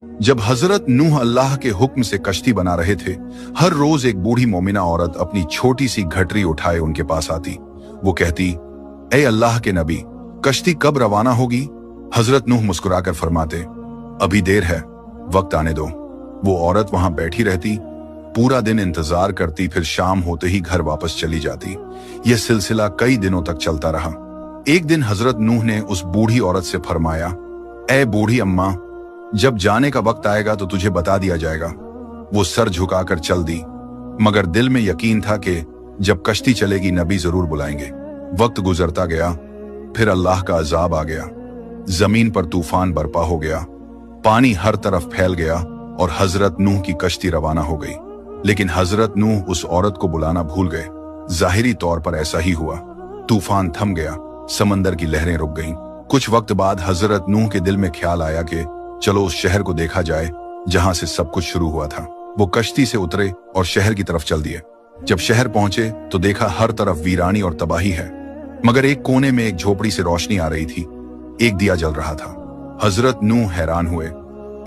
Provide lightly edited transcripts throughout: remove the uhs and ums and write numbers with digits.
जब हजरत नूह अल्लाह के हुक्म से कश्ती बना रहे थे, हर रोज एक बूढ़ी मोमिना औरत अपनी छोटी सी घटरी उठाए उनके पास आती। वो कहती, ए अल्लाह के नबी, कश्ती कब रवाना होगी? हजरत नूह मुस्कुराकर फरमाते, अभी देर है, वक्त आने दो। वो औरत वहां बैठी रहती, पूरा दिन इंतजार करती, फिर शाम होते ही घर वापस चली जाती। यह सिलसिला कई दिनों तक चलता रहा। एक दिन हजरत नूह ने उस बूढ़ी औरत से फरमाया, ए बूढ़ी अम्मा, जब जाने का वक्त आएगा तो तुझे बता दिया जाएगा। वो सर झुकाकर चल दी, मगर दिल में यकीन था कि जब कश्ती चलेगी नबी जरूर बुलाएंगे। वक्त गुजरता गया, फिर अल्लाह का अजाब आ गया। जमीन पर तूफान बरपा हो गया, पानी हर तरफ फैल गया और हजरत नूह की कश्ती रवाना हो गई। लेकिन हजरत नूह उस औरत को बुलाना भूल गए। जाहिरी तौर पर ऐसा ही हुआ। तूफान थम गया, समंदर की लहरें रुक गईं। कुछ वक्त बाद हजरत नूह के दिल में ख्याल आया कि चलो उस शहर को देखा जाए जहां से सब कुछ शुरू हुआ था। वो कश्ती से उतरे और शहर की तरफ चल दिए। जब शहर पहुंचे तो देखा हर तरफ वीरानी और तबाही है, मगर एक कोने में एक झोपड़ी से रोशनी आ रही थी। एक दिया जल रहा था। हजरत नूह हैरान हुए,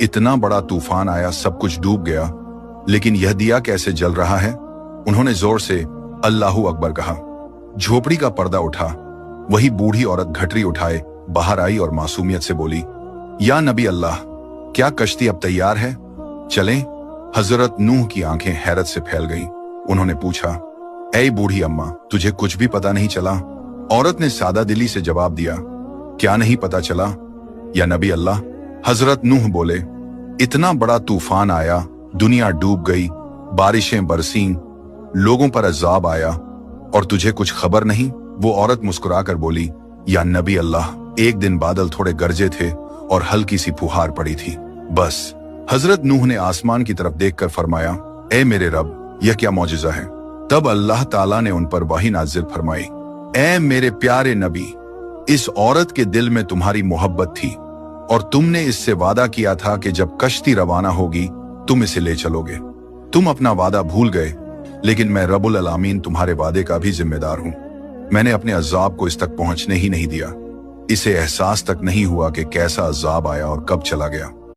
इतना बड़ा तूफान आया, सब कुछ डूब गया, लेकिन यह दिया कैसे जल रहा है? उन्होंने जोर से अल्लाहू अकबर कहा। झोपड़ी का पर्दा उठा। वही बूढ़ी औरत घटरी उठाए बाहर आई और मासूमियत से बोली, या नबी अल्लाह, क्या कश्ती अब तैयार है? चलें? हजरत नूह की आंखें हैरत से फैल गईं। उन्होंने पूछा, ऐ बूढ़ी अम्मा, तुझे कुछ भी पता नहीं चला? औरत ने सादा दिली से जवाब दिया, क्या नहीं पता चला या नबी अल्लाह? हजरत नूह बोले, इतना बड़ा तूफान आया, दुनिया डूब गई, बारिशें बरसीं, लोगों पर अजाब आया और तुझे कुछ खबर नहीं? वो औरत मुस्कुराकर बोली, या नबी अल्लाह, एक दिन बादल थोड़े गरजे थे और हल्की सी फुहार पड़ी थी, बस। हजरत नूह ने आसमान की तरफ देखकर फरमाया, ए मेरे रब, यह क्या मौजिजा है? तब अल्लाह ताला ने उन पर वही नाजिल फरमाई, ए मेरे प्यारे नबी, इस औरत के दिल में तुम्हारी मोहब्बत थी और तुमने इससे वादा किया था कि जब कश्ती रवाना होगी तुम इसे ले चलोगे। तुम अपना वादा भूल गए, लेकिन मैं रब्बुल आलमीन तुम्हारे वादे का भी जिम्मेदार हूं। मैंने अपने अजाब को इस तक पहुंचने ही नहीं दिया। इसे एहसास तक नहीं हुआ कि कैसा अजाब आया और कब चला गया।